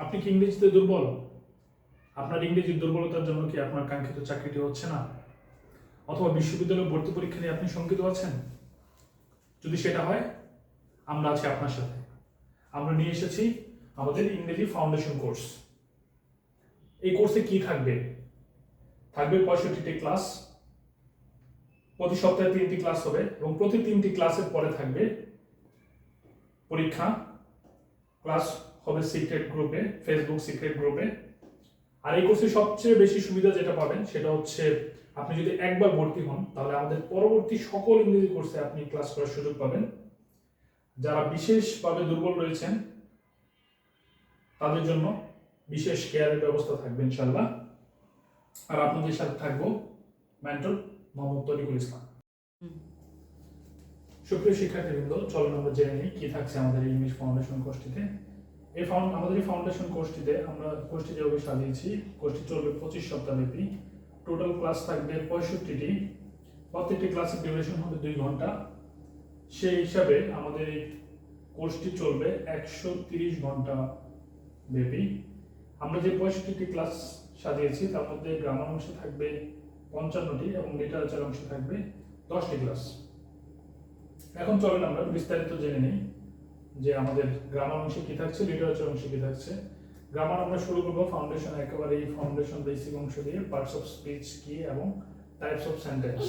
আপনি কি ইংরেজিতে দুর্বল? আপনার ইংরেজির দুর্বলতার জন্য কি আপনার কাঙ্ক্ষিত চাকরিটি হচ্ছে না? অথবা বিশ্ববিদ্যালয় ভর্তি পরীক্ষা নিয়ে আপনি শঙ্কিত আছেন? যদি সেটা হয়, আমরা আছি আপনার সাথে। আমরা নিয়ে এসেছি আমাদের ইংরেজি ফাউন্ডেশন কোর্স। এই কোর্সে কি থাকবে? থাকবে 65টি ক্লাস, প্রতি সপ্তাহে 3টি ক্লাস হবে এবং প্রতি 3টি ক্লাসের পরে থাকবে পরীক্ষা। ক্লাস হবে সিক্রেট গ্রুপে, ফেসবুক সিক্রেট গ্রুপে। আর এই কোর্সে সবচেয়ে বেশি সুবিধা যেটা পাবেন সেটা হচ্ছে আপনি যদি একবার ভর্তি হন তাহলে আমাদের পরবর্তী সকল ইংরেজি কোর্সে আপনি ক্লাস করার সুযোগ পাবেন। যারা বিশেষভাবে দুর্বল রয়েছেন তাদের জন্য বিশেষ কেয়ারের ব্যবস্থা থাকবে ইনশাআল্লাহ। আর আপনাদের সাথে থাকবো মেন্টর মোহাম্মদ তরিকুল ইসলাম। সুপ্রিয় শিক্ষার্থীবৃন্দ, চলুন আমরা জেনে নিই কি থাকছে আমাদের ইংলিশ ফাউন্ডেশন কোর্সটিতে। আমাদের এই ফাউন্ডেশন কোর্সটিতে আমরা কোর্সটি যেভাবে সাজিয়েছি, কোর্সটি চলবে 25 সপ্তাহ ব্যাপী। টোটাল ক্লাস থাকবে 65টি। প্রত্যেকটি ক্লাসের ডিউরেশন হবে 2 ঘন্টা। সেই হিসাবে আমাদের এই কোর্সটি চলবে 130 ঘন্টা ব্যাপী। আমরা যে 65টি ক্লাস সাজিয়েছি তার মধ্যে গ্রামার অংশে থাকবে 55টি এবং লিটারেচার অংশে থাকবে 10টি ক্লাস। এখন চলেন আমরা বিস্তারিত জেনে নিই যে আমাদের গ্রামার অংশে কি থাকছে, লিটারেচার অংশে কি থাকছে। গ্রামার আমরা শুরু করবো ফাউন্ডেশন, একেবারে এই ফাউন্ডেশন বেসিক অংশ দিয়ে, পার্টস অফ স্পিচ কি এবং টাইপস অফ সেন্টেন্স।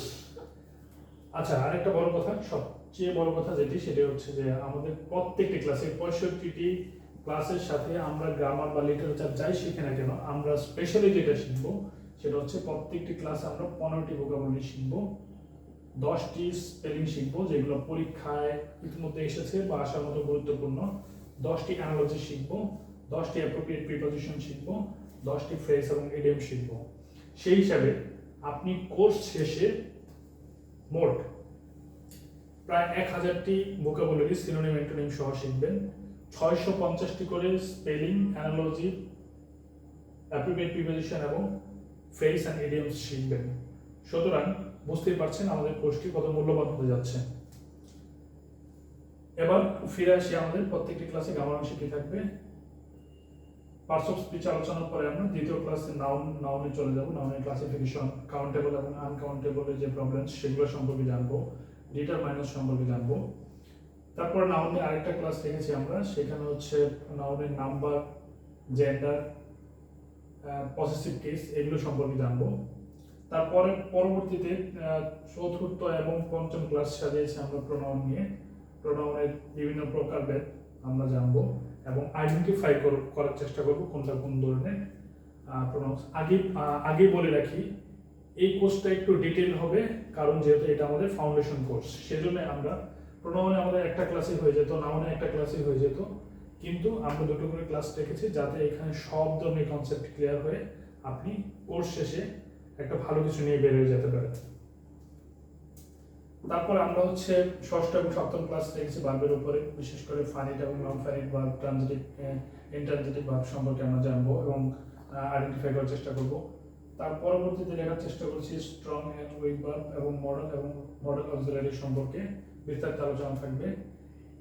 আচ্ছা, আরেকটা বড় কথা, সবচেয়ে বড় কথা যেটি, সেটা হচ্ছে যে আমাদের প্রত্যেকটি ক্লাসে 65টি ক্লাসের সাথে আমরা গ্রামার বা লিটারেচার যাই শিখি না কেন, আমরা স্পেশালি যেটা শিখবো সেটা হচ্ছে প্রত্যেকটি ক্লাসে আমরা 15টি ভোকাবুলারি শিখবো, 10টি স্পেলিং শিখবো যেগুলো পরীক্ষায় ইতিমধ্যে এসেছে বা আসার মতো গুরুত্বপূর্ণ, 10টি অ্যানালজি শিখবো, 10টি অ্যাপ্রোপ্রিয়েট প্রিপজিশন শিখবো, 10টি ফ্রেজ এবং ইডিয়ম শিখবো। সেই হিসাবে আপনি কোর্স শেষে মোট প্রায় 1000টি ভোকাবুলারি সিনোনিম অ্যান্টোনিম সহ শিখবেন, 650টি করে স্পেলিং, অ্যানালজি, অ্যাপ্রোপ্রিয়েট প্রিপজিশন এবং ফ্রেজ এন্ড ইডিয়মস শিখবেন। সুতরাং বুঝতেই পারছেন আমাদের কোর্সটি কত মূল্যবান হতে যাচ্ছে। এবার ফিরে আসি আমাদের প্রত্যেকটি ক্লাসে গ্রামার অংশে কি থাকবে। পার্টস অফ স্পিচ আলোচনার পরে আমরা দ্বিতীয় ক্লাসে নাউনে চলে যাব। নাউনের ক্লাসিফিকেশন, কাউন্টেবল এবং আনকাউন্টেবলের যে প্রবলেমস সেগুলো সম্পর্কে জানবো, ডিটারমাইনার সম্পর্কে জানবো। তারপর নাউনে আরেকটা ক্লাস রেখেছি আমরা, সেখানে হচ্ছে নাউনের নাম্বার, জেন্ডার, পসেসিভ কেস এগুলো সম্পর্কে জানবো। তারপরে পরবর্তীতে চতুর্থ এবং পঞ্চম ক্লাস সাজিয়েছি আমরা প্রোনাউন নিয়ে। প্রোনাউনের বিভিন্ন প্রকারভেদ আমরা জানবো এবং আইডেন্টিফাই করার চেষ্টা করব কোনটা কোন ধরনের প্রোনাউন্স। আগে বলে রাখি, এই কোর্সটা একটু ডিটেইল হবে, কারণ যেহেতু এটা আমাদের ফাউন্ডেশন কোর্স, সেজন্য আমরা প্রোনাউনে আমাদের একটা ক্লাসই হয়ে যেত, নাউনে একটা ক্লাসই হয়ে যেত, কিন্তু আমরা দুটো করে ক্লাস রেখেছি যাতে এখানে সব ধরনের কনসেপ্ট ক্লিয়ার হয়ে আপনি কোর্স শেষে একটা ভালো কিছু নিয়ে বের হয়ে যেতে পারে। তারপর আমরা হচ্ছে ষষ্ঠ এবং সপ্তম ক্লাস রেখেছি ভার্বের উপরে, বিশেষ করে ফানিট এবং নন ফানিট ভার্ব, ট্রানজিটিভ, ইন্ট্রানজিটিভ ভার্ব সম্পর্কে আমরা জানবো এবং আইডেন্টিফাই করার চেষ্টা করব। তার পরবর্তীতে লেখার চেষ্টা করছি স্ট্রং এন্ড উইক ভার্ব এবং মডেল অক্সিলারি সম্পর্কে বিস্তারিত আলোচনা থাকবে।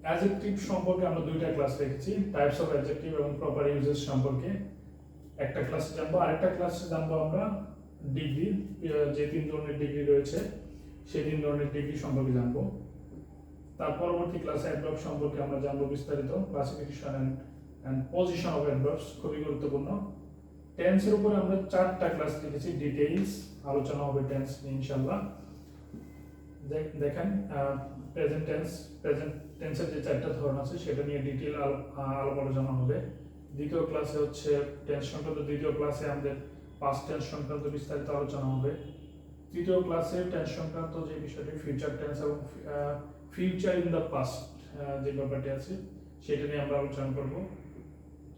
অ্যাডজেক্টিভ সম্পর্কে আমরা দুইটা ক্লাস রেখেছি, টাইপস অফ অ্যাডজেক্টিভ এবং প্রপার ইউজেস সম্পর্কে একটা ক্লাসে জানবো। আরেকটা ক্লাসে জানবো আমরা ডিগ্রি, যে 3 ধরনের ডিগ্রি রয়েছে সেই 3 ধরনের ডিগ্রি সম্পর্কে জানবো। তার পরবর্তী ক্লাসে অ্যাডভার্ব সম্পর্কে আমরা জানবো বিস্তারিত, classification and position of adverbs খুবই গুরুত্বপূর্ণ। টেন্সের উপরে আমরা 4টা ক্লাস রেখেছি, ডিটেইলস আলোচনা হবে টেন্স নিয়ে ইনশাআল্লাহ। দেখেন প্রেজেন্ট টেন্সের যে 4টা ধরন আছে সেটা নিয়ে ডিটেইল আলাপ আলোচনা হবে। দ্বিতীয় ক্লাসে হচ্ছে টেন্স সংক্রান্ত, দ্বিতীয় ক্লাসে আমাদের পাস্ট টেন্স সংক্রান্ত বিস্তারিত আলোচনা হবে। তৃতীয় ক্লাসে টেন্স সংক্রান্ত যে বিষয়টি, ফিউচার টেন্স এবং ফিউচার ইন দ্য পাস্ট যে ব্যাপারটি আছে সেটা নিয়ে আমরা আলোচনা করব।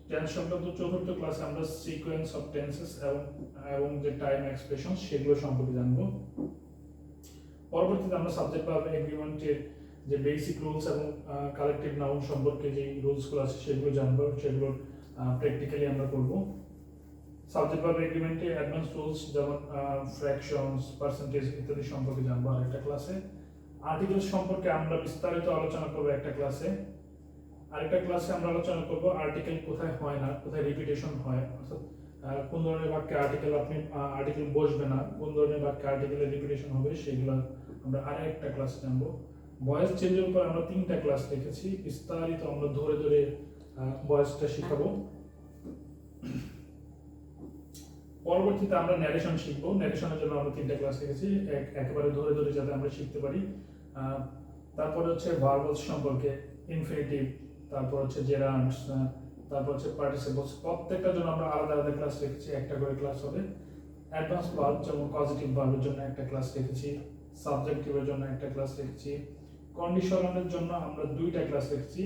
টেন্স সংক্রান্ত চতুর্থ ক্লাসে আমরা সিকোয়েন্স অফ টেন্সেস এবং যে টাইম এক্সপ্রেশন সেগুলো সম্পর্কে জানবো। পরবর্তীতে আমরা সাবজেক্ট ভার্ব এগ্রিমেন্টের যে বেসিক রুলস এবং কালেকটিভ নাউন সম্পর্কে যে রুলসগুলো আছে সেগুলো জানবো, সেগুলো প্র্যাকটিক্যালি আমরা করব। সাবজেক্ট ভার্ব এগ্রিমেন্টে অ্যাডভান্স রুলস যেমন ফ্র্যাকশনস, পার্সেন্টেজ ইত্যাদি সম্পর্কে জানবো আরেকটা ক্লাসে। আর্টিকেলস সম্পর্কে আমরা বিস্তারিত আলোচনা করব একটা ক্লাসে। আরেকটা ক্লাসে আমরা আলোচনা করব আর্টিকেল কোথায় হয় না, কোথায় রিপিটেশন হয়, অর্থাৎ কোন ধরনের বাক্যে আর্টিকেল আর্টিকেল বসবে না, কোন ধরনের বাক্যে আর্টিকেলের রিপিটেশন হবে, সেগুলো আমরা আরেকটা ক্লাসে জানবো। ভয়েস চেঞ্জের উপর আমরা 3টা ক্লাস রেখেছি, বিস্তারিত আমরা ধরে ধরে ভয়েসটা শিখাবো। পরবর্তীতে আমরা ন্যারেশন শিখবো। ন্যারেশনের জন্য আমরা 3টা ক্লাস রেখেছি, একেবারে ধরে ধরে যাতে আমরা শিখতে পারি। তারপরে হচ্ছে ভার্বস সম্পর্কে, ইনফিনিটিভ, তারপর হচ্ছে জেরান্ডস, তারপর হচ্ছে পার্টিসিপলস, প্রত্যেকটার জন্য আমরা আলাদা আলাদা ক্লাস রেখেছি, একটা করে ক্লাস হবে। অ্যাডভান্স ভার্ব যেমন পজিটিভ ভার্বের জন্য একটা ক্লাস রেখেছি, সাবজেক্টিভের জন্য একটা ক্লাস রেখেছি। কন্ডিশনালের জন্য আমরা 2টা ক্লাস রেখেছি।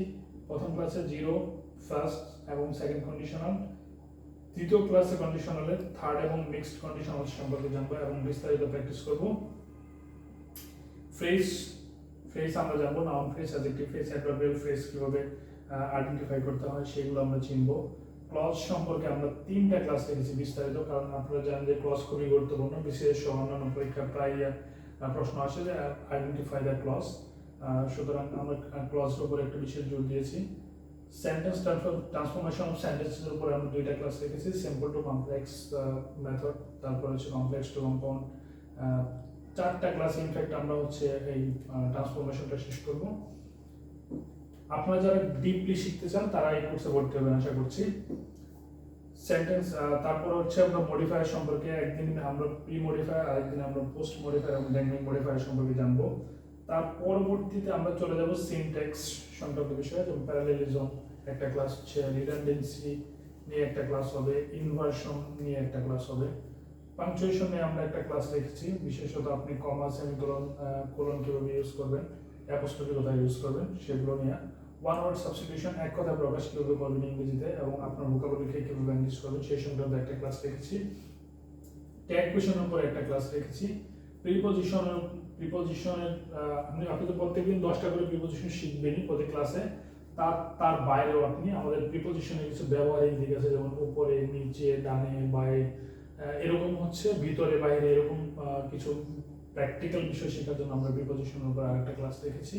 প্রথম ক্লাসে জিরো, ফার্স্ট এবং সেকেন্ড কন্ডিশনাল। তৃতীয় ক্লাসে কন্ডিশনালের থার্ড এবং মিক্সড কন্ডিশনাল সম্পর্কে জানবো এবং বিস্তারিত প্র্যাকটিস করব। ফ্রেজ আমরা জানবো, noun phrase, adjective phrase, adverbial phrase কিভাবে আইডেন্টিফাই করতে হয় সেগুলো আমরা চিনবো। ক্লজ সম্পর্কে আমরা 3টা ক্লাস রেখেছি বিস্তারিত, কারণ আপনারা জানেন যে ক্লজ খুবই গুরুত্বপূর্ণ। বিশেষ অন্যান্য পরীক্ষা প্রায় প্রশ্ন আসে যে আইডেন্টিফাই দ্য ক্লজ, সুতরাং আমরা ক্লজের উপর একটু বিশেষ জোর দিয়েছি। সেন্টেন্স ট্রান্সফরমেশন অফ সেন্টেন্সের উপর আমরা 2টা ক্লাস রেখেছি, সিম্পল টু কমপ্লেক্স মেথড, তারপর হচ্ছে কমপ্লেক্স টু কম্পাউন্ড। 4টা ক্লাস ইনফ্যাক্ট আমরা হচ্ছে এই ট্রান্সফরমেশনটা শেষ করব। আপনারা যারা ডিপলি শিখতে চান তারা এই কোর্সে ভর্তি হবেন আশা করছি। সেন্টেন্স, তারপর হচ্ছে আমরা মডিফায়ার সম্পর্কে, একদিন আমরা প্রি মডিফায়ার, আরেকদিন আমরা পোস্ট মডিফায়ার এবং ডাইনামিক মডিফায়ার সম্পর্কে জানবো। তার পরবর্তীতে আমরা চলে যাব সিনট্যাক্স সংক্রান্ত বিষয়ে, যেমন প্যারালেলিজম একটা ক্লাস হচ্ছে, রিডান্ডেন্সি নিয়ে একটা ক্লাস হবে, ইনভার্সন নিয়ে একটা ক্লাস হবে। পাংচুয়েশন নিয়ে আমরা একটা ক্লাস রেখেছি, বিশেষত আপনি কমা, সেমিকোলন, কোলন কিভাবে ইউজ করবেন, অ্যাপোস্ট্রফি কোথায় ইউজ করবেন সেগুলো নিয়ে। ওয়ান ওয়ার্ড সাবস্টিটিউশন, এক কথা প্রকাশ কিভাবে করবেন ইংরেজিতে এবং আপনার ভোকাবুলারিকে কিভাবে ইংলিশ করবেন সেই সংক্রান্ত একটা ক্লাস রেখেছি। ট্যাগ কোয়েশনের উপর একটা ক্লাস রেখেছি। প্রিপজিশনের আপনি তো প্রত্যেকদিন 10টা করে প্রিপজিশন শিখবেনই প্রতি ক্লাসে, তার বাইরেও আপনি আমাদের প্রিপজিশনের কিছু ব্যবহারিক দিক আছে, যেমন উপরে, নিচে, ডানে, বায়ে, এরকম হচ্ছে ভিতরে বাইরে, এরকম কিছু প্র্যাকটিক্যাল বিষয় শেখার জন্য আমরা প্রিপজিশনের উপর আরেকটা ক্লাস রেখেছি।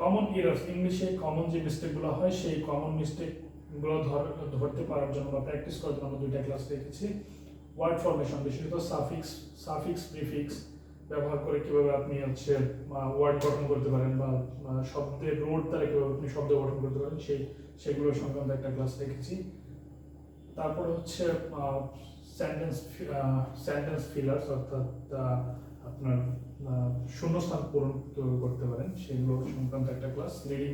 কমন এরার্স, ইংলিশে কমন যে মিস্টেকগুলো হয় সেই কমন মিস্টেকগুলো ধরতে পারার জন্য বা প্র্যাকটিস করার জন্য আমরা 2টা ক্লাস রেখেছি। ওয়ার্ড ফরমেশন, বিশেষত সাফিক্স প্রিফিক্স ব্যবহার করে কিভাবে আপনি হচ্ছে ওয়ার্ড গঠন করতে পারেন বা শব্দের রোড দ্বারা কিভাবে আপনি শব্দ গঠন করতে পারেন সেগুলো সংক্রান্ত একটা ক্লাস রেখেছি। তারপরে হচ্ছে সেন্টেন্স ফিলার্স, অর্থাৎ আপনার শূন্যস্থান পূরণ করতে পারেন সেগুলো সংক্রান্ত একটা ক্লাস। রিডিং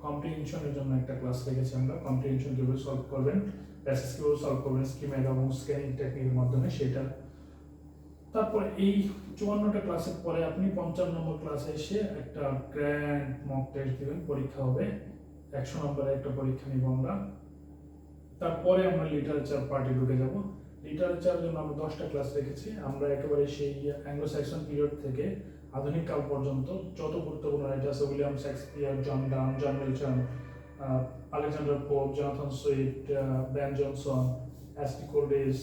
কম্প্রিহেনশনের জন্য একটা ক্লাস রেখেছি আমরা, কম্প্রিহেনশন কিভাবে সলভ করবেন, প্যাসেজ কিভাবে সলভ করবেন স্কিমা এবং স্ক্যানিং টেকনিকের মাধ্যমে সেটা। তারপর এই 54টা ক্লাসের পরে আপনি 55 নম্বর ক্লাসে এসে একটা গ্র্যান্ড মক টেস্ট দিবেন, পরীক্ষা হবে 100 নম্বরের একটা পরীক্ষা নিব আমরা। তারপরে আমরা লিটারেচার পার্টে ঢুকে যাব। লিটারেচারের জন্য আমরা 10টা ক্লাস রেখেছি। আমরা একেবারে সেই অ্যাংলো স্যাক্সন পিরিয়ড থেকে আধুনিক কাল পর্যন্ত যত গুরুত্বপূর্ণ রাইটার আছে, William Shakespeare, John Donne, John Milton, Alexander Pope, Jonathan Swift, Ben Jonson, S T. Coleridge,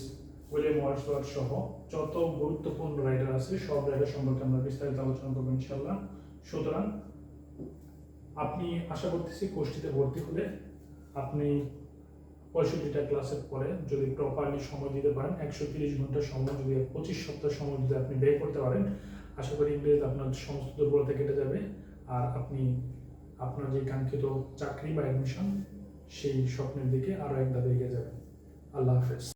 William Wordsworth সহ যত গুরুত্বপূর্ণ রাইটার আছে সব রাইটার সম্পর্কে আমরা বিস্তারিত আলোচনা করবো ইনশাআল্লাহ। সুতরাং আপনি আশা করতেছি কোর্সটিতে ভর্তি হলে আপনি 65টা ক্লাসের পরে যদি প্রপারলি সময় দিতে পারেন, 130 ঘন্টা সময় যদি 25 সপ্তাহ সময় যদি আপনি ব্যয় করতে পারেন, আশা করি ইংরেজিতে আপনার সমস্ত দুর্বলতা কেটে যাবে আর আপনি আপনার যে কাঙ্ক্ষিত চাকরি বা অ্যাডমিশন সেই স্বপ্নের দিকে আরো এক ধাপ এগিয়ে যাবেন। আল্লাহ হাফেজ।